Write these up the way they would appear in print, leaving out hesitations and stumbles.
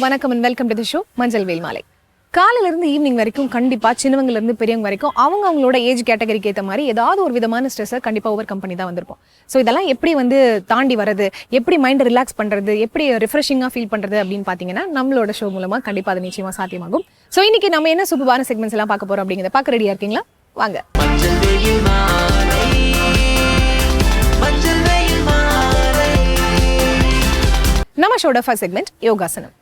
வணக்கம் and welcome to the show மஞ்சள் வேல் மாலை. காலையில இருந்து ஈவினிங் வரைக்கும் கண்டிப்பா சின்னவங்கல இருந்து பெரியவங்க வரைக்கும் அவங்களோட ஏஜ் கேட்டகரிக்கு ஏற்ற மாதிரி ஏதாவது ஒரு விதமான ஸ்ட்ரெஸ்ஸை கண்டிப்பா ஓவர் கம் பண்ணி தான் வந்திருப்போம். ஸோ இதெல்லாம் எப்படி தாண்டி வரது, எப்படி மைண்டை ரிலாக்ஸ் பண்றது, எப்படி ரிஃப்ரெஷிங்காக ஃபீல் பண்றது அப்படின்னு பார்த்தீங்கன்னா நம்மளோட ஷோ மூலமா கண்டிப்பா அது நிச்சயமா சாத்தியமாகும். ஸோ இன்னைக்கு நம்ம என்ன சூப்பரான செக்மெண்ட்ஸ் எல்லாம் பார்க்க போறோம் அப்படிங்கிறத பார்க்க ரெடியா இருக்கீங்களா? வாங்க. நம்ம ஷோட ஃபர்ஸ்ட் செக்மெண்ட் யோகாசனம்.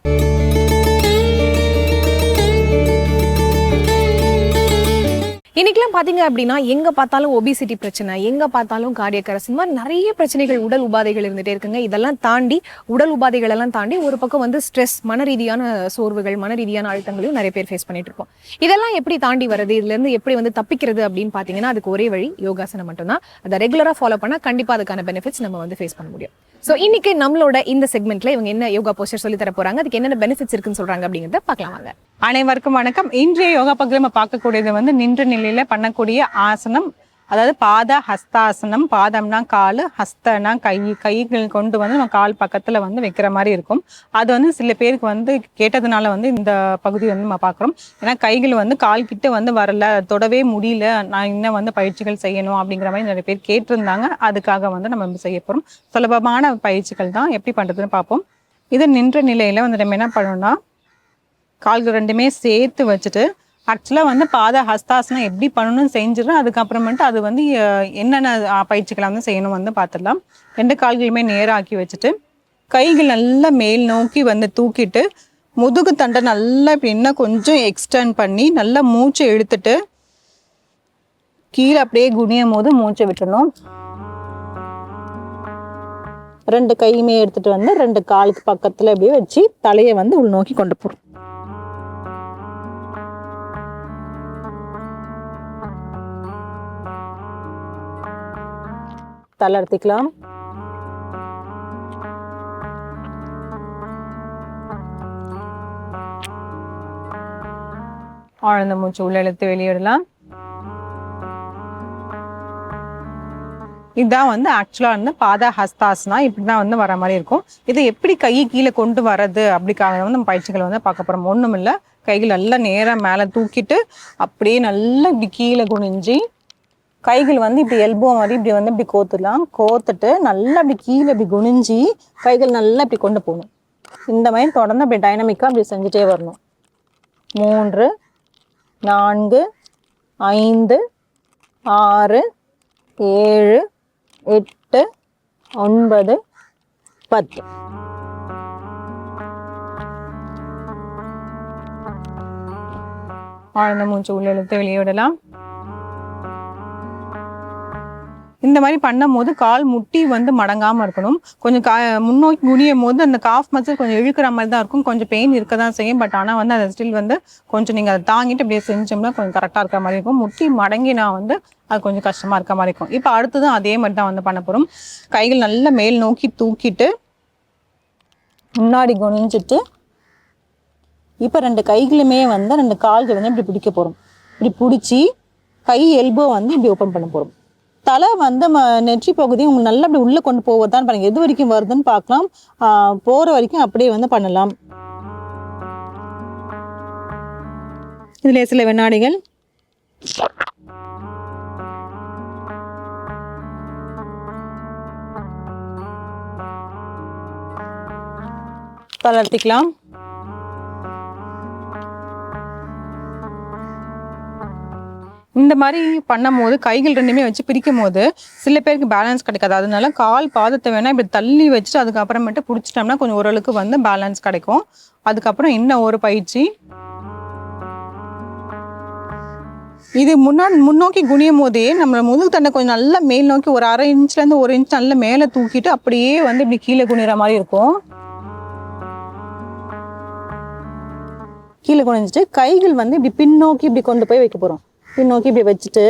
இன்னைக்கெல்லாம் பார்த்தீங்க அப்படின்னா எங்கே பார்த்தாலும் ஒபிசிட்டி பிரச்சனை, எங்கே பார்த்தாலும் கார்டியக் அரெஸ்ட், இந்த மாதிரி நிறைய பிரச்சனைகள், உடல் உபாதைகள் இருந்துகிட்டே இருக்குங்க. இதெல்லாம் தாண்டி உடல் உபாதைகள் எல்லாம் தாண்டி ஒரு பக்கம் ஸ்ட்ரெஸ், மன ரீதியான சோர்வுகள், மன ரீதியான அழுத்தங்களையும் நிறைய பேர் ஃபேஸ் பண்ணிட்டு இருப்போம். இதெல்லாம் எப்படி தாண்டி வருது, இதுலேருந்து எப்படி தப்பிக்கிறது அப்படின்னு பார்த்தீங்கன்னா அதுக்கு ஒரே வழி யோகாசனம் மட்டும்தான். அதை ரெகுலராக ஃபாலோ பண்ணால் கண்டிப்பாக அதுக்கான பெனிஃபிட்ஸ் நம்ம ஃபேஸ் பண்ண முடியும். ஸோ இன்னைக்கு நம்மளோட இந்த செக்மெண்ட்ல இவங்க என்ன யோகா போஸ்டர் சொல்லி தர போறாங்க, அதுக்கு என்னென்ன பெனிஃபிட்ஸ் இருக்குன்னு சொல்றாங்க அப்படிங்கிறத பார்க்கலாம் வாங்க. அனைவருக்கும் வணக்கம். இன்றைய யோகா பகுதியில் நம்ம பார்க்கக்கூடியது நின்ற நிலையில பண்ணக்கூடிய ஆசனம், அதாவது பாத ஹஸ்தாசனம். பாதம்னா கால், ஹஸ்தனா கைகள் கொண்டு நம்ம கால் பக்கத்துல வைக்கிற மாதிரி இருக்கும். அது சில பேருக்கு கேட்டதுனால இந்த பகுதி நம்ம பார்க்குறோம். ஏன்னா கைகள் கால் கிட்ட வரல, தொடவே முடியல, நான் இன்னும் பயிற்சிகள் செய்யணும் அப்படிங்கிற மாதிரி நிறைய பேர் கேட்டிருந்தாங்க. அதுக்காக நம்ம செய்ய போறோம். சுலபமான பயிற்சிகள் தான், எப்படி பண்றதுன்னு பார்ப்போம். இது நின்ற நிலையில நம்ம என்ன பண்ணணும்னா கால்கள் ரெண்டுமே சேர்த்து வச்சுட்டு, ஆக்சுவலாக பாத ஹஸ்தாசனம் எப்படி பண்ணணும்னு செஞ்சிடறோம். அதுக்கப்புறமேட்டு அது என்னென்ன பயிற்சிகளை செய்யணும் பார்த்துடலாம். ரெண்டு கால்களுமே நேராக்கி வச்சுட்டு கைகள் நல்லா மேல் நோக்கி தூக்கிட்டு முதுகு தண்டை நல்லா இப்படி இன்னும் கொஞ்சம் எக்ஸ்டெண்ட் பண்ணி நல்லா மூச்சை இழுத்துட்டு கீழே அப்படியே குனியும் போது மூச்சை விட்டுணும். ரெண்டு கையுமே எடுத்துட்டு ரெண்டு காலுக்கு பக்கத்தில் அப்படியே வச்சு தலையை உள் நோக்கி கொண்டு போகிறோம். தளர்த்திக்கலாம். ஆழ்ந்த மூச்சு உள்ள இழுத்து வெளியிடலாம். இதுதான் ஆக்சுவலா பாத ஹஸ்தாசனா. இப்படிதான் வர மாதிரி இருக்கும். இது எப்படி கையை கீழே கொண்டு வர்றது அப்படிக்காக நம்ம பயிற்சிகளை பார்க்க போறோம். ஒண்ணும் இல்லை, கைகள் நல்லா நேரா மேல தூக்கிட்டு அப்படியே நல்லா இப்படி கீழே குனிஞ்சி கைகள் இப்படி எல்போ மாதிரி இப்படி இப்படி கோத்துடலாம். கோத்துட்டு நல்லா இப்படி கீழே இப்படி குனிஞ்சி கைகள் நல்லா இப்படி கொண்டு போகணும். இந்த மாதிரி தொடர்ந்து அப்படி டைனமிக்காக அப்படி செஞ்சுட்டே வரணும். 3 4 5 6 7 8 9 10. ஆழ்ந்த மூச்சு உள்ள இழுத்து வெளியே விடலாம். இந்த மாதிரி பண்ணும் போது கால் முட்டி மடங்காம இருக்கணும். கொஞ்சம் முன்னோக்கி குனியும் போது அந்த காஃப் மசில் கொஞ்சம் இழுக்கிற மாதிரி தான் இருக்கும். கொஞ்சம் பெயின் இருக்க தான் செய்யும். பட் ஆனால் அதை ஸ்டில் கொஞ்சம் நீங்கள் அதை தாங்கிட்டு அப்படியே செஞ்சோம்னா கொஞ்சம் கரெக்டாக இருக்க மாதிரி இருக்கும். முட்டி மடங்கினா அது கொஞ்சம் கஷ்டமாக இருக்க மாதிரி இருக்கும். இப்போ அடுத்ததும் அதே மாதிரி தான் பண்ண போகிறோம். கைகள் நல்லா மேல் நோக்கி தூக்கிட்டு முன்னாடி குனிஞ்சிட்டு இப்போ ரெண்டு கைகளுமே ரெண்டு கால்கள் இப்படி பிடிக்க போகிறோம். இப்படி பிடிச்சி கை எல்போ இப்படி ஓப்பன் பண்ண போகிறோம். தலை நெற்றி பகுதி உங்களுக்கு நல்லா அப்படி உள்ள கொண்டு போவதுதான் பாருங்க. எது வரைக்கும் வருதுன்னு பார்க்கலாம். போற வரைக்கும் அப்படியே பண்ணலாம். இதுல சில வினாடிகள் தளர்த்திக்கலாம். இந்த மாதிரி பண்ணும் போது கைகள் ரெண்டுமே வச்சு பிரிக்கும் போது சில பேருக்கு பேலன்ஸ் கிடைக்காது. அதனால கால் பாதத்தை வேணா இப்படி தள்ளி வச்சுட்டு அதுக்கப்புறமேட்டு பிடிச்சிட்டோம்னா கொஞ்சம் ஓரளவுக்கு பேலன்ஸ் கிடைக்கும். அதுக்கப்புறம் இன்னும் ஒரு பயிற்சி. இது முன்னோக்கி குனியும் போதே நம்ம முதுகு தண்டை கொஞ்சம் நல்லா மேல் நோக்கி ஒரு 1/2 இன்ச்லேருந்து 1 இன்ச் நல்லா மேலே தூக்கிட்டு அப்படியே இப்படி கீழே குனிற மாதிரி இருக்கும். கீழே குனிஞ்சிட்டு கைகள் இப்படி பின்னோக்கி இப்படி கொண்டு போய் வைக்க போகிறோம். பின்னோக்கி இப்படி வச்சுட்டு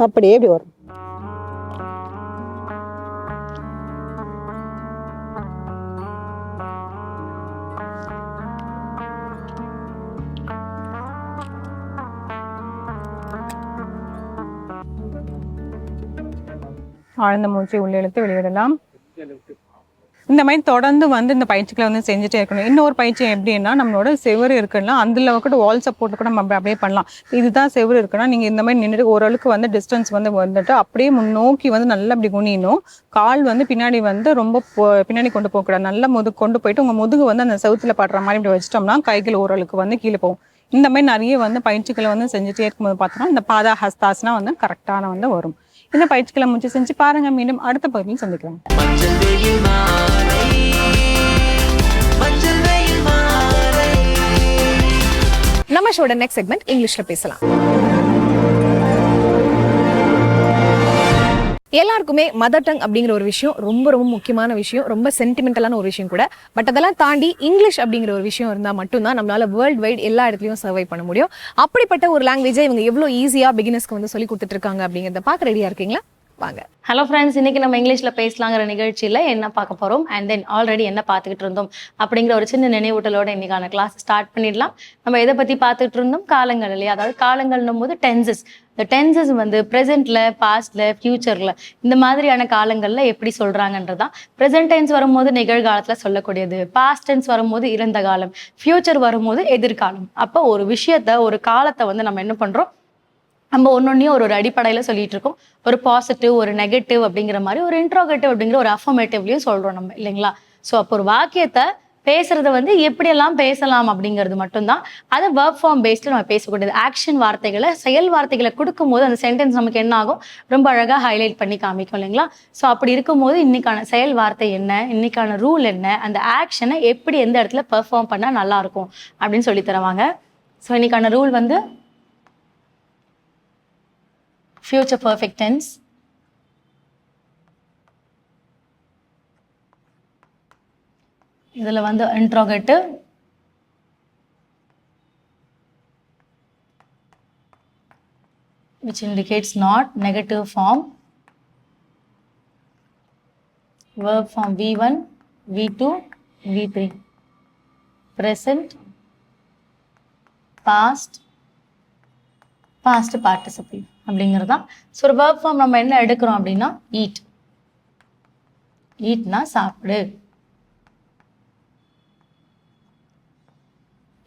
அப்படியே இப்படி வரும். ஆழ்ந்த மூச்சை உள்ளே இழுத்து வெளியிடலாம். இந்த மாதிரி தொடர்ந்து வந்து இந்த பயிற்சிகளை வந்து செஞ்சுட்டே இருக்கணும். இன்னொரு பயிற்சி எப்படின்னா, நம்மளோட செவுரு இருக்குன்னா அதில் கூட வால் சப்போர்ட் கூட நம்ம அப்படியே பண்ணலாம். இதுதான் செவுரு இருக்குன்னா நீங்கள் இந்த மாதிரி நின்றுட்டு ஓரளவுக்கு வந்து டிஸ்டன்ஸ் வந்து வந்துட்டு அப்படியே முன்னோக்கி வந்து நல்லா அப்படி குனியணும். கால் வந்து பின்னாடி வந்து ரொம்ப பின்னாடி கொண்டு போகக்கூடாது. நல்லா கொண்டு போயிட்டு உங்கள் முதுகு வந்து அந்த செவுத்துல படுற மாதிரி இப்படி வச்சிட்டோம்னா கைகள் ஓரளவுக்கு வந்து கீழே போகும். இந்த மாதிரி நிறைய வந்து பயிற்சிகளை வந்து செஞ்சுட்டே இருக்கும்போது பார்த்தோம்னா இந்த பாதா ஹஸ்தாஸ்னா வந்து கரெக்டான வந்து வரும். இந்த பயிற்சிகளை முடிச்சு செஞ்சு பாருங்க. மீண்டும் அடுத்த பகுதியில் சந்திக்கலாம். நம்ம ஷோட நெக்ஸ்ட் செக்மெண்ட் இங்கிலீஷ்ல பேசலாம். எல்லாருக்குமே மதர் டங் அப்படிங்கிற ஒரு விஷயம் ரொம்ப ரொம்ப முக்கியமான விஷயம், ரொம்ப சென்டிமெண்டலான ஒரு விஷயம் கூட. பட் அதெல்லாம் தாண்டி இங்கிலீஷ் அப்படிங்கிற ஒரு விஷயம் இருந்தால் மட்டும்தான் நம்மளால வேர்ல்டு வைட் எல்லா இடத்துலையும் சர்வை பண்ண முடியும். அப்படிப்பட்ட ஒரு லாங்குவேஜை இவங்க எவ்வளோ ஈஸியாக பிகினர்ஸ்க்கு வந்து சொல்லி கொடுத்துட்டு இருக்காங்க அப்படிங்கிறத பார்க்க ரெடியா இருக்கீங்களா? வாங்க. ஹலோ ஃப்ரெண்ட்ஸ், இன்னைக்கு நம்ம இங்கிலீஷ்ல பேசலாங்கிற நிகழ்ச்சியில என்ன பார்க்க போறோம் அண்ட் தென் ஆல்ரெடி என்ன பார்த்துக்கிட்டு இருந்தோம் அப்படிங்கிற ஒரு சின்ன நினைவூட்டலோட இன்னைக்கான கிளாஸ் ஸ்டார்ட் பண்ணிடலாம். நம்ம எதை பத்தி பார்த்துட்டு இருந்தோம்? காலங்கள் இல்லையா? அதாவது காலங்கள்னும் போது டென்சஸ். இந்த டென்சஸ் வந்து ப்ரெசென்ட்ல, பாஸ்ட்ல, ஃபியூச்சர்ல இந்த மாதிரியான காலங்கள்ல எப்படி சொல்றாங்கன்றதான். ப்ரெசென்ட் டென்ஸ் வரும்போது நிகழ்காலத்துல சொல்லக்கூடியது, பாஸ்ட் டென்ஸ் வரும்போது இறந்த காலம், ஃபியூச்சர் வரும்போது எதிர்காலம். அப்போ ஒரு விஷயத்த, ஒரு காலத்தை வந்து நம்ம என்ன பண்றோம், நம்ம ஒன்னொன்னையும் ஒரு அடிப்படையில் சொல்லிட்டு இருக்கோம். ஒரு பாசிட்டிவ், ஒரு நெகட்டிவ் அப்படிங்கிற மாதிரி, ஒரு இன்ட்ரோகேட்டிவ் அப்படிங்கிற ஒரு அஃபர்மேட்டிவ்லையும் சொல்றோம் நம்ம, இல்லைங்களா? ஸோ அப்போ ஒரு வாக்கியத்தை பேசுறத வந்து எப்படியெல்லாம் பேசலாம் அப்படிங்கிறது மட்டும்தான். அதை வேர்ப் ஃபார்ம் பேஸ்ல நம்ம பேசக்கூடியது. ஆக்ஷன் வார்த்தைகளை, செயல் வார்த்தைகளை கொடுக்கும்போது அந்த சென்டென்ஸ் நமக்கு என்ன ஆகும், ரொம்ப அழகா ஹைலைட் பண்ணி காமிக்கும், இல்லைங்களா? ஸோ அப்படி இருக்கும்போது இன்னைக்கான செயல் வார்த்தை என்ன, இன்னைக்கான ரூல் என்ன, அந்த ஆக்ஷனை எப்படி எந்த இடத்துல பெர்ஃபார்ம் பண்ணால் நல்லா இருக்கும் அப்படின்னு சொல்லி தருவாங்க. ஸோ இன்னைக்கான ரூல் வந்து future perfect tense, இதில் வந்து interrogative, which indicates not, negative form, verb form V1, V2, V3, present, past, past participle அப்படிங்கிறது தான். ஸோ ஒரு வேர்ப் ஃபார்ம் நம்ம என்ன எடுக்கிறோம் அப்படின்னா ஈட். ஈட்னா சாப்பிடு.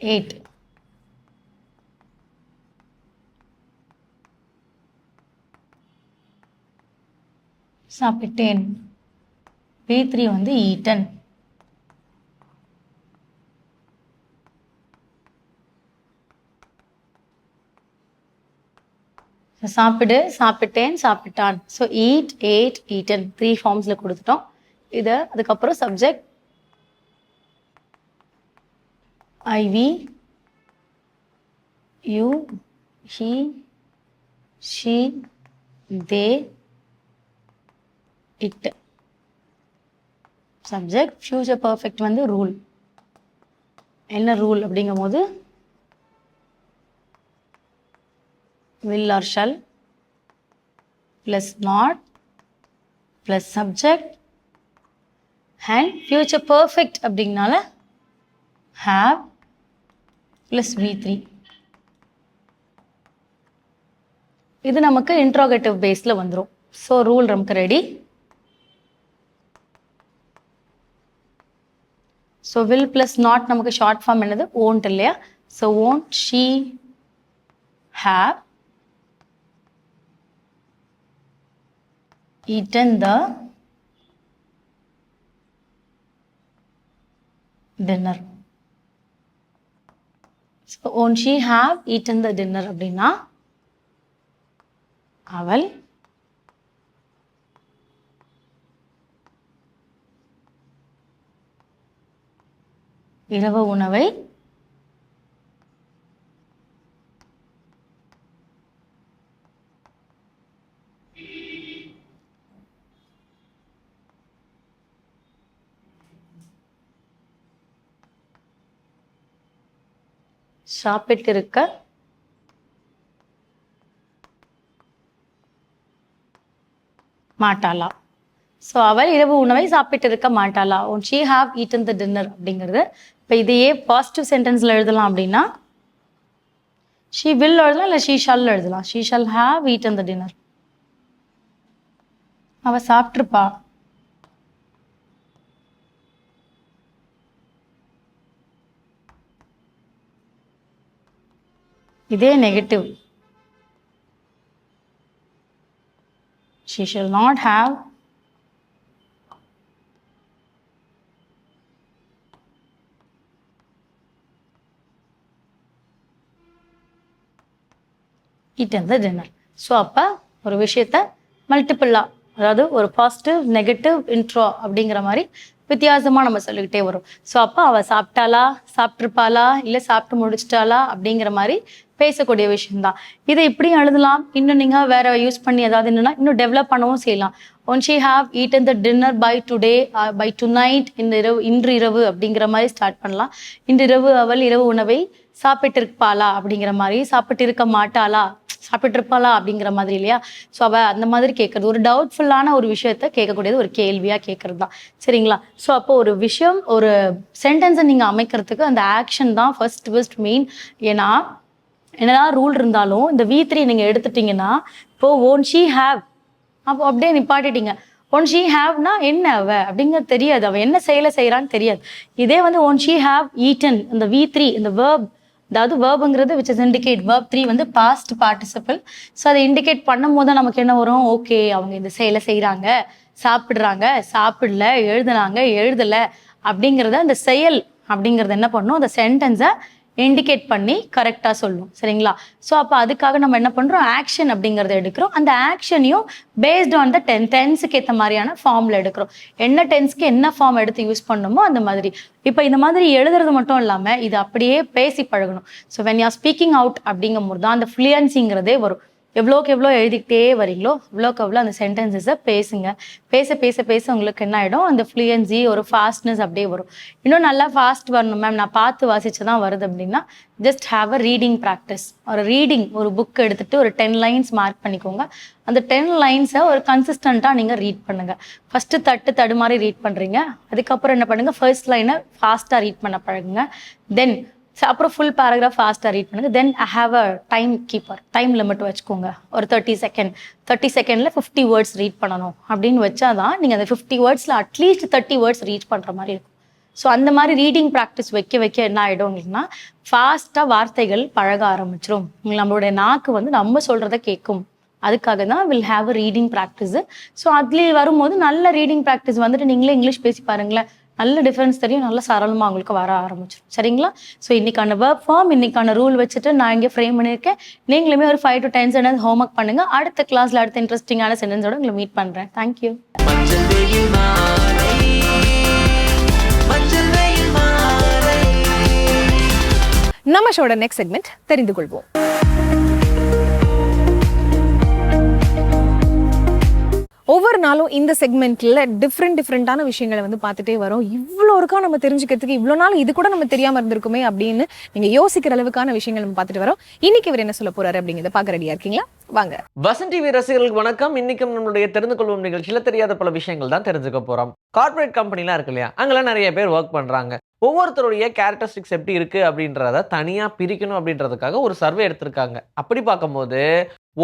ஏட். சாப்பிட்டேன். V3 வந்து ஈட்டன். சாப்பிடு, சாப்பிட்டேன், சாப்பிட்டான். ஸோ ஈட், ஏட், ஈட்டன் 3 ஃபார்ம்ஸில் கொடுத்துட்டோம். இதை அதுக்கப்புறம் subject I we, you, he, she, they, it. Subject. Future perfect வந்து ரூல். என்ன ரூல் அப்படிங்கும் போது will or shall plus not plus subject and future perfect அப்படிங்கனால have plus V3. இது நமக்கு இன்ட்ரோகேட்டிவ் பேஸ்ல வந்துரும். ஸோ ரூல் நமக்கு ready. So will plus not நமக்கு ஷார்ட் ஃபார்ம் என்னது, won't இல்லையா? So won't she have eaten the dinner. So won't she have eaten the dinner அப்படின்னா அவள் இரவு உணவை சாப்பிட்டிருக்க மாட்டாளா? ஸோ அவள் இரவு உணவை சாப்பிட்டிருக்க மாட்டாளா? Won she have eaten the dinner அப்படிங்கிறது. இப்போ இதையே பாசிட்டிவ் சென்டென்ஸில் எழுதலாம் அப்படின்னா ஷீ வில் எழுதலாம், இல்லை ஷீ ஷால் எழுதலாம். She shawl have eaten the dinner. அவள் சாப்பிட்ருப்பா. இதே negative. She shall not have eaten the dinner. So அப்போ ஒரு விஷயத்த மல்டிபிளாக, அதாவது ஒரு பாசிட்டிவ் நெகட்டிவ் இன்ட்ரோ அப்படிங்கிற மாதிரி வித்தியாசமாக நம்ம சொல்லிக்கிட்டே வரும். ஸோ அப்போ அவள் சாப்பிட்டாளா, சாப்பிட்ருப்பாளா, இல்லை சாப்பிட்டு முடிச்சிட்டாளா அப்படிங்கிற மாதிரி பேசக்கூடிய விஷயம்தான். இதை இப்படியும் எழுதலாம். இன்னும் நீங்கள் வேற யூஸ் பண்ணி ஏதாவது என்னன்னா இன்னும் டெவலப் பண்ணவும் செய்யலாம். One she have eaten the dinner by today, by tonight, இன்று இரவு அப்படிங்கிற மாதிரி ஸ்டார்ட் பண்ணலாம். இன்று இரவு அவள் இரவு உணவை சாப்பிட்டிருப்பாளா அப்படிங்கிற மாதிரி, சாப்பிட்டு இருக்க மாட்டாளா, சாப்பிட்ருப்பாளா அப்படிங்கிற மாதிரி இல்லையா. ஸோ அவள் அந்த மாதிரி கேட்குறது, ஒரு டவுட்ஃபுல்லான ஒரு விஷயத்த கேட்கக்கூடியது ஒரு கேள்வியாக கேட்குறது தான். சரிங்களா. ஸோ அப்போ ஒரு விஷயம், ஒரு சென்டென்ஸை நீங்கள் அமைக்கிறதுக்கு அந்த ஆக்ஷன் தான் ஃபர்ஸ்ட் மெயின். ஏன்னா என்னதான் ரூல் இருந்தாலும் இந்த V3 நீங்கள் எடுத்துட்டீங்கன்னா இப்போ ஓன் ஷீ ஹேவ், அப்போ அப்படியே நிப்பாட்டிட்டீங்க. ஒன் ஷீ ஹேவ்னா என்ன அவ அப்படிங்கிறது தெரியாது, அவள் என்ன செயலை செய்கிறான்னு தெரியாது. இதே வந்து ஒன் ஷீ ஹேவ் ஈட்டன், இந்த V3 இந்த வேர்ப், அதாவது வேர்புங்கிறது விச் இஸ் இண்டிகேட், வேர்ப் 3 வந்து பாஸ்ட் பார்ட்டிசிபிள். ஸோ அதை இண்டிகேட் பண்ணும் போது நமக்கு என்ன வரும், ஓகே அவங்க இந்த செயலை செய்கிறாங்க, சாப்பிட்றாங்க, சாப்பிடல, எழுதுனாங்க, எழுதலை அப்படிங்கிறத அந்த செயல் அப்படிங்கிறத என்ன பண்ணணும், அந்த சென்டென்ஸை இண்டிகேட் பண்ணி கரெக்டாக சொல்லணும். சரிங்களா. ஸோ அப்போ அதுக்காக நம்ம என்ன பண்ணுறோம், ஆக்ஷன் அப்படிங்கிறத எடுக்கிறோம். அந்த ஆக்ஷனையும் பேஸ்ட் ஆன் த டென்ஸுக்கு ஏற்ற மாதிரியான ஃபார்மில் எடுக்கிறோம். என்ன டென்ஸ்க்கு என்ன ஃபார்ம் எடுத்து யூஸ் பண்ணணுமோ அந்த மாதிரி. இப்போ இந்த மாதிரி எழுதுறது மட்டும் இல்லாமல் இது அப்படியே பேசி பழகணும். So when you are speaking out அப்படிங்கும்போது தான் அந்த ஃப்ளூயன்சிங்கிறதே வரும். எவ்வளோக்கு எவ்வளோ எழுதிக்கிட்டே வரீங்களோ அவ்வளோக்கு அவ்வளோ அந்த சென்டென்சஸை பேசுங்க. பேச பேச பேச உங்களுக்கு என்ன ஆகிடும், அந்த ஃப்ளூயன்சி, ஒரு ஃபாஸ்ட்னஸ் அப்படியே வரும். இன்னும் நல்லா ஃபாஸ்ட் வரணும் மேம், நான் பார்த்து வாசிச்சு தான் வருது அப்படின்னா just have a reading practice. ஒரு ரீடிங், ஒரு புக் எடுத்துகிட்டு ஒரு 10 லைன்ஸ் மார்க் பண்ணிக்கோங்க. அந்த 10 லைன்ஸை ஒரு கன்சிஸ்டண்ட்டாக நீங்கள் ரீட் பண்ணுங்கள். ஃபஸ்ட்டு தடு மாதிரி ரீட் பண்ணுறீங்க, அதுக்கப்புறம் என்ன பண்ணுங்கள், ஃபர்ஸ்ட் லைனை ஃபாஸ்ட்டாக ரீட் பண்ண பழகுங்க. தென் அப்புறம் ஃபுல் பேராகிராஃப் ஃபாஸ்ட்டாக ரீட் பண்ணுங்க. Then I have a time keeper, time limit வச்சுக்கோங்க. ஒரு 30 செகண்டில் 50 வேர்ட்ஸ் ரீட் பண்ணணும் அப்படின்னு வச்சாதான் நீங்கள் அந்த 50 வேர்ட்ஸில் அட்லீஸ்ட் 30 வேர்ட்ஸ் ரீச் பண்ணுற மாதிரி இருக்கும். ஸோ அந்த மாதிரி ரீடிங் ப்ராக்டிஸ் வைக்க வைக்க என்ன ஆகிடும் அப்படின்னா ஃபாஸ்ட்டாக வார்த்தைகள் பழக ஆரம்பிச்சிடும். நம்மளுடைய நாக்கு வந்து நம்ம சொல்கிறத கேட்கும். அதுக்காக தான் will have a reading practice. So அதுலேயே வரும்போது நல்ல ரீடிங் ப்ராக்டிஸ் வந்துட்டு நீங்களே இங்கிலீஷ் பேசி பாருங்களேன், நல்ல டிஃபரன்ஸ் தெரியும், நல்ல சரளமாக உங்களுக்கு வர ஆரம்பிச்சிடும். சரிங்களா. ஸோ இன்னைக்கான வேர்ப் ஃபார்ம், இன்னைக்கான ரூல் வச்சுட்டு நான் இங்கே ஃப்ரேம் பண்ணியிருக்கேன். நீங்களுமே ஒரு 5 to 10 சென்டென்ஸ் ஹோம்ஒர்க் பண்ணுங்க. அடுத்த கிளாஸ்ல அடுத்த இன்ட்ரெஸ்டிங்கான சென்டென்ஸோட உங்களை மீட் பண்றேன். தேங்க்யூ. நம்ம ஷோட நெக்ஸ்ட் செக்மெண்ட் தெரிந்து கொள்வோம். ஒவ்வொரு நாளும் இந்த செக்மெண்ட்ல டிஃப்ரெண்டான விஷயங்களை வந்து பார்த்துட்டே வரோம். இவ்வளோ இருக்கா நம்ம தெரிஞ்சுக்கிறதுக்கு, இவ்வளோ நாள் இது கூட நம்ம தெரியாமல் இருந்திருக்குமே அப்படின்னு நீங்க யோசிக்கிற அளவுக்கான விஷயங்கள் நம்ம பார்த்துட்டு வரோம். இன்னைக்கு இவர் என்ன சொல்ல போறாரு அப்படிங்கிறத பார்க்க ரெடியா இருக்கீங்களா? வாங்க. வசன் டிவி ரசிகர்களுக்கு வணக்கம். இன்னைக்கும் நம்மளுடைய தெரிந்து கொள்வோம் நிகழ்ச்சியில தெரியாத பல விஷயங்கள் தான் தெரிஞ்சுக்க போறோம். கார்பரேட் கம்பெனிலாம் இருக்கு இல்லையா, அங்கெல்லாம் நிறைய பேர் ஒர்க் பண்றாங்க. ஒவ்வொருத்தருடைய கேரக்டரிஸ்டிக்ஸ் எப்படி இருக்கு அப்படின்றத தனியா பிரிக்கணும் அப்படின்றதுக்காக ஒரு சர்வே எடுத்திருக்காங்க. அப்படி பார்க்கும்போது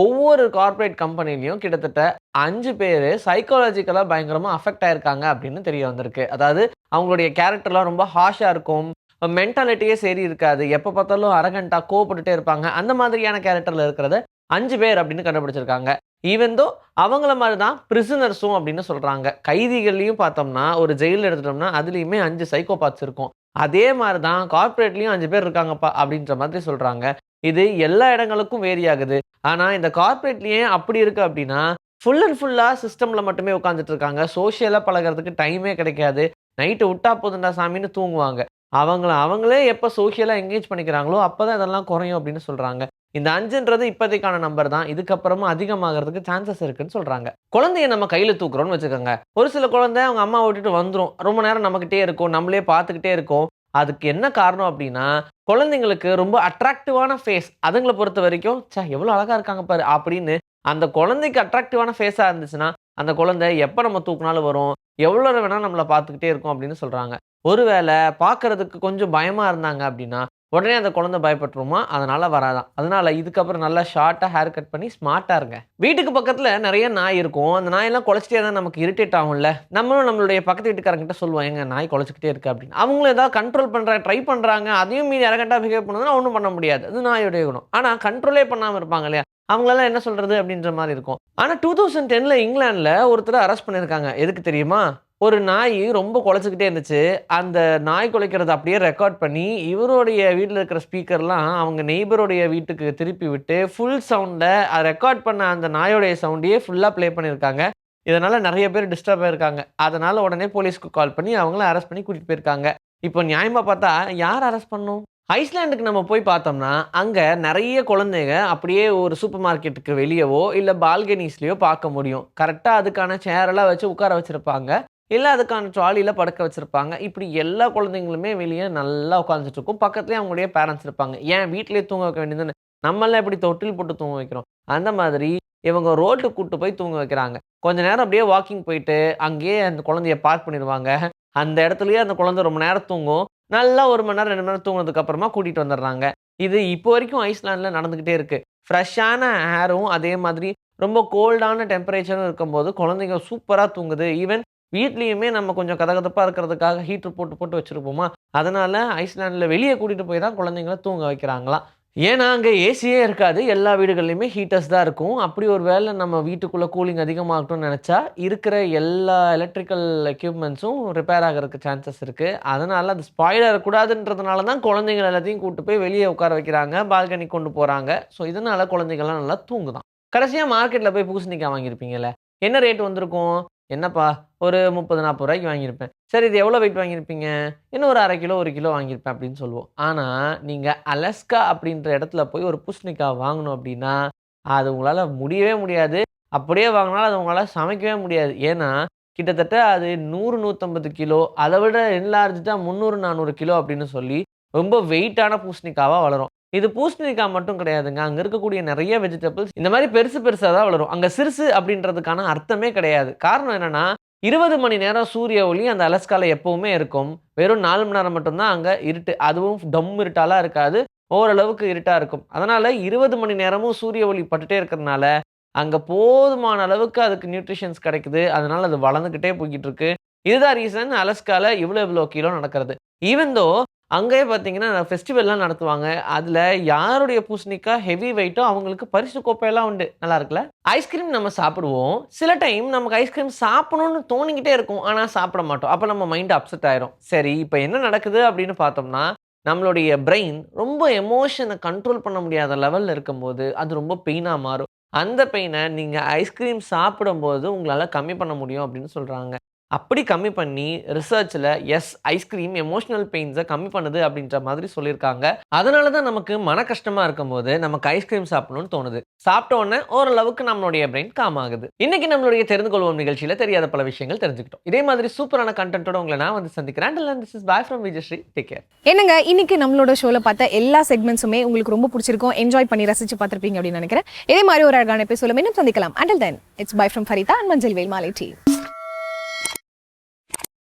ஒவ்வொரு கார்பரேட் கம்பெனிலையும் கிட்டத்தட்ட 5 பேர் சைக்காலஜிக்கலா பயங்கரமா அஃபெக்ட் ஆயிருக்காங்க அப்படின்னு தெரிய வந்திருக்கு. அதாவது அவங்களுடைய கேரக்டர்லாம் ரொம்ப ஹாஷா இருக்கும், மென்டாலிட்டியே சரி இருக்காது, எப்போ பார்த்தாலும் அரகண்டா கோவப்பட்டுட்டே இருப்பாங்க. அந்த மாதிரியான கேரக்டர்ல இருக்கிறத 5 பேர் அப்படின்னு கண்டுபிடிச்சிருக்காங்க. ஈவன் தோ அவங்கள மாதிரி தான் பிரிசனர்ஸும் அப்படின்னு சொல்றாங்க. கைதிகள்லையும் பார்த்தோம்னா ஒரு ஜெயிலில் எடுத்துட்டோம்னா அதுலேயுமே 5 சைக்கோபாத்ஸ் இருக்கும். அதே மாதிரி தான் கார்பரேட்லையும் 5 பேர் இருக்காங்கப்பா அப்படின்ற மாதிரி சொல்றாங்க. இது எல்லா இடங்களுக்கும் வேரி ஆகுது. ஆனால் இந்த கார்பரேட்லேயே அப்படி இருக்கு அப்படின்னா ஃபுல் அண்ட் ஃபுல்லாக சிஸ்டமில் மட்டுமே உட்காந்துட்டு இருக்காங்க. சோஷியலாக பழகிறதுக்கு டைமே கிடைக்காது. நைட்டு விட்டா போதுண்டா சாமின்னு தூங்குவாங்க. அவங்களே எப்போ சோஷியலாக என்கேஜ் பண்ணிக்கிறாங்களோ அப்போ தான் இதெல்லாம் குறையும் அப்படின்னு சொல்கிறாங்க. இந்த 5ன்றது இப்போதைக்கான நம்பர் தான். இதுக்கப்புறமா அதிகமாகிறதுக்கு சான்சஸ் இருக்குன்னு சொல்கிறாங்க. குழந்தைய நம்ம கையில் தூக்குறோம்னு வச்சுக்கோங்க. ஒரு சில குழந்தை அவங்க அம்மா விட்டுட்டு வந்துடும், ரொம்ப நேரம் நம்மக்கிட்டே இருக்கும், நம்மளே பார்த்துக்கிட்டே இருக்கோம். அதுக்கு என்ன காரணம் அப்படின்னா குழந்தைங்களுக்கு ரொம்ப அட்ராக்டிவான ஃபேஸ். அதுங்களை பொறுத்த வரைக்கும் எவ்வளோ அழகாக இருக்காங்க பாரு அப்படின்னு அந்த குழந்தைக்கு அட்ராக்டிவான ஃபேஸாக இருந்துச்சுன்னா அந்த குழந்தை எப்போ நம்ம தூக்குனாலும் வரும், எவ்வளோ வேணால் நம்மளை பார்த்துக்கிட்டே இருக்கும் அப்படின்னு சொல்கிறாங்க. ஒருவேளை பார்க்கறதுக்கு கொஞ்சம் பயமாக இருந்தாங்க அப்படின்னா உடனே அந்த குழந்தை பயப்பட்டுருமா, அதனால வராதான். அதனால இதுக்கப்புறம் நல்லா ஷார்ட்டாக ஹேர் கட் பண்ணி ஸ்மார்ட்டாக இருங்க. வீட்டுக்கு பக்கத்தில் நிறைய நாய் இருக்கும். அந்த நாயெல்லாம் குலைச்சிட்டே தான் நமக்கு இரிட்டேட் ஆகும்ல. நம்மளும் நம்மளுடைய பக்கத்து வீட்டுக்காரங்கிட்ட சொல்லுவோம், எங்க நாய் குலைச்சிக்கிட்டே இருக்கு அப்படின்னு. அவங்களும் ஏதாவது கண்ட்ரோல் பண்ணுறாங்க, ட்ரை பண்ணுறாங்க, அதையும் மீறி அரகண்டாக பிஹேவ் பண்ணுதுன்னா ஒன்றும் பண்ண முடியாது. அது நாயுடைய குணம். ஆனால் கண்ட்ரோலே பண்ணாமல் இருப்பாங்க இல்லையா, அவங்களெல்லாம் என்ன சொல்றது அப்படின்ற மாதிரி இருக்கும். ஆனால் 2010ல் இங்கிலாந்துல ஒருத்தரை அரெஸ்ட் பண்ணியிருக்காங்க. எதுக்கு தெரியுமா? ஒரு நாய் ரொம்ப குலைச்சிக்கிட்டே இருந்துச்சு. அந்த நாய் குலைக்கிறத அப்படியே ரெக்கார்ட் பண்ணி இவருடைய வீட்டில் இருக்கிற ஸ்பீக்கர்லாம் அவங்க நெய்பருடைய வீட்டுக்கு திருப்பி விட்டு ஃபுல் சவுண்டில் ரெக்கார்ட் பண்ண அந்த நாயோடைய சவுண்டையே ஃபுல்லாக ப்ளே பண்ணியிருக்காங்க. இதனால நிறைய பேர் டிஸ்டர்ப் ஆயிருக்காங்க. அதனால உடனே போலீஸ்க்கு கால் பண்ணி அவங்கள அரெஸ்ட் பண்ணி கூட்டிட்டு போயிருக்காங்க. இப்போ நியாயமா பார்த்தா யார் அரெஸ்ட் பண்ணணும்? ஐஸ்லாண்டுக்கு நம்ம போய் பார்த்தோம்னா, அங்க நெறைய குழந்தைங்க அப்படியே ஒரு சூப்பர் மார்க்கெட்டுக்கு வெளியவோ, இல்ல பால்கனிஸ்லயோ பார்க்க முடியும். கரெக்ட்டா அதுக்கான சேர் எல்லாம் வச்சு உட்கார வச்சிருப்பாங்க. இல்ல அதுக்கான ட்ராலில படுக்க வச்சிருப்பாங்க. இப்படி எல்லா குழந்தைங்களுமே வெளிய நல்லா உட்கார்ந்துட்டு இருக்கும். பக்கத்துலயே அவங்களுடைய பேரண்ட்ஸ் இருப்பாங்க. ஏன் வீட்லயே தூங்க வைக்க வேண்டியது தானே! நம்மலாம் எப்படி தொட்டில் போட்டு தூங்க வைக்கிறோம். அந்த மாதிரி இவங்க ரோட்டுக்கு கூட்டு போய் தூங்க வைக்கிறாங்க. கொஞ்ச நேரம் அப்படியே வாக்கிங் போயிட்டு, அங்கேயே அந்த குழந்தைய பார்க் பண்ணிருவாங்க. அந்த இடத்துலயே அந்த குழந்தை ரொம்ப நேரம் தூங்கும். நல்லா 1 மணி நேரம், 2 மணி நேரம் தூங்குனதுக்கு அப்புறமா கூட்டிட்டு வந்துடுறாங்க. இது இப்போ வரைக்கும் ஐஸ்லாண்ட்ல நடந்துகிட்டே இருக்கு. ஃப்ரெஷ்ஷான ஏரும், அதே மாதிரி ரொம்ப கோல்டான டெம்பரேச்சரும் இருக்கும்போது குழந்தைங்க சூப்பரா தூங்குது. ஈவன் வீட்லயுமே நம்ம கொஞ்சம் கதகதப்பா இருக்கிறதுக்காக ஹீட்டர் போட்டு போட்டு வச்சிருப்போமா, அதனால ஐஸ்லாண்ட்ல வெளிய கூட்டிட்டு போய் தான் குழந்தைங்கள தூங்க வைக்கிறாங்களாம். ஏன்னா, அங்க ஏசியே இருக்காது. எல்லா வீடுகள்லயுமே ஹீட்டர்ஸ் தான் இருக்கும். அப்படி ஒரு வேள நம்ம வீட்டுக்குள்ள கூலிங் அதிகமாகட்டும்னு நெனச்சா, இருக்கிற எல்லா எலக்ட்ரிக்கல் எக்யூப்மெண்ட்ஸும் ரிப்பேர் ஆகறதுக்கு சான்சஸ் இருக்கு. அதனால அது ஸ்பாயில் ஆகக்கூடாதுன்றதுனால தான் குழந்தைங்கள எல்லாத்தையும் கூட்டு போய் வெளிய உட்கார வைக்கிறாங்க. பால்கனிக்கு கொண்டு போறாங்க. ஸோ, இதனால குழந்தைங்கலாம் நல்லா தூங்குதாம். கடைசியா மார்க்கெட்ல போய் பூசணிக்காய் வாங்கியிருப்பீங்கல்ல. என்ன ரேட் வந்திருக்கும்? என்னப்பா ஒரு ரூ. 30, 40 வாங்கியிருப்பேன். சரி இது எவ்வளோ வெயிட் வாங்கியிருப்பீங்க? இன்னும் ஒரு 1/2 கிலோ, 1 கிலோ வாங்கியிருப்பேன் அப்படின்னு சொல்லுவோம். ஆனா, நீங்க அலாஸ்கா அப்படின்ற இடத்துல போய் ஒரு பூசணிக்காய் வாங்கணும் அப்படின்னா, அது உங்களால முடியவே முடியாது. அப்படியே வாங்குனாலும் அத உங்களால சமைக்கவே முடியாது. ஏன்னா, கிட்டத்தட்ட அது 100, 150 கிலோ, அத விட என்லார்ஜ்டா 300, 400 கிலோ அப்படின்னு சொல்லி ரொம்ப வெயிட்டான பூசணிக்காவா வளரும். இது பூசணிக்காய் மட்டும் கிடையாதுங்க. அங்க இருக்கக்கூடிய நெறைய வெஜிடபிள்ஸ் இந்த மாரி பெருசு பெருசா தான் வளரும். அங்க சிறுசு அப்படின்றதுக்கான அர்த்தமே கிடையாது. காரணம் என்னன்னா, 20 மணி நேரம் சூரிய ஒளி அந்த அலாஸ்கால எப்பவுமே இருக்கும். வெறும் 4 மணி நேரம் மட்டும் தான் அங்க இருட்டு. அதுவும் டம் இருட்டாலாம் இருக்காது. ஓரளவுக்கு இருட்டா இருக்கும். அதனால 20 மணி நேரமும் சூரிய ஒளி பட்டுட்டே இருக்கிறதுனால, அங்க போதுமான அளவுக்கு அதுக்கு நியூட்ரிஷன்ஸ் கிடைக்குது. அதனால அது வளர்ந்துகிட்டே போய்க்கிட்டு இருக்கு. இதுதான் ரீசன் அலாஸ்கால இவ்ளோ கிலோ நடக்கிறது. ஈவன் தோ அங்கேயே பார்த்தீங்கன்னா, ஃபெஸ்டிவல்லாம் நடத்துவாங்க. அதுல யாருடைய பூசணிக்காய் ஹெவி வெயிட்டோ அவங்களுக்கு பரிசு கோப்பையெல்லாம் உண்டு. நல்லா இருக்குல்ல? ஐஸ்கிரீம் நம்ம சாப்பிடுவோம். சில டைம் நமக்கு ஐஸ்கிரீம் சாப்பிடணும்னு தோணிக்கிட்டே இருக்கும். ஆனா சாப்பிட மாட்டோம். அப்ப நம்ம மைண்ட் அப்செட் ஆயிரும். சரி, இப்ப என்ன நடக்குது அப்படின்னு பார்த்தோம்னா, நம்மளுடைய பிரெயின் ரொம்ப எமோஷன கண்ட்ரோல் பண்ண முடியாத லெவல்ல இருக்கும்போது, அது ரொம்ப பெயினா மாறும். அந்த பெயின நீங்க ஐஸ்கிரீம் சாப்பிடும்போது உங்களால கம்மி பண்ண முடியும் அப்படின்னு சொல்றாங்க. அப்படி கம்மி பண்ணி ரிசர்ச்ல ஐஸ்கிரீம் எமோஷனல் பெயின்ஸ கம்மி பண்ணுது அப்படின்ற மாதிரி சொல்லியிருக்காங்க. அதனால தான் நமக்கு மன கஷ்டமா இருக்கும்போது நமக்கு ஐஸ்கிரீம் சாப்பிடணும்னு தோணுது. சாப்பிட்ட உடனே ஓரளவுக்கு நம்மளுடைய பிரெயின் காம் ஆகுது. இன்னைக்கு நம்மளுடைய தெரிந்து கொள்வோம் நிகழ்ச்சியில தெரியாத பல விஷயங்கள் தெரிஞ்சுக்கிட்டோம். இதே மாதிரி சூப்பரான கண்டென்ட்டோட உங்களை நான் வந்து சந்திக்கிறேன். This is bye from Vijayasri. Take care. என்னங்க, இன்னைக்கு நம்மளோட ஷோல பார்த்த எல்லா செக்மெண்ட்ஸுமே உங்களுக்கு ரொம்ப பிடிச்சிருக்கும், என்ஜாய் பண்ணி ரசிச்சு பார்த்திருப்பீங்க அப்படின்னு நினைக்கிறேன். இதே மாதிரி ஒரு அழகான எபிசோட இன்னும் சந்திக்கலாம். Until then, it's bye from Farita and Manjil Velmali team.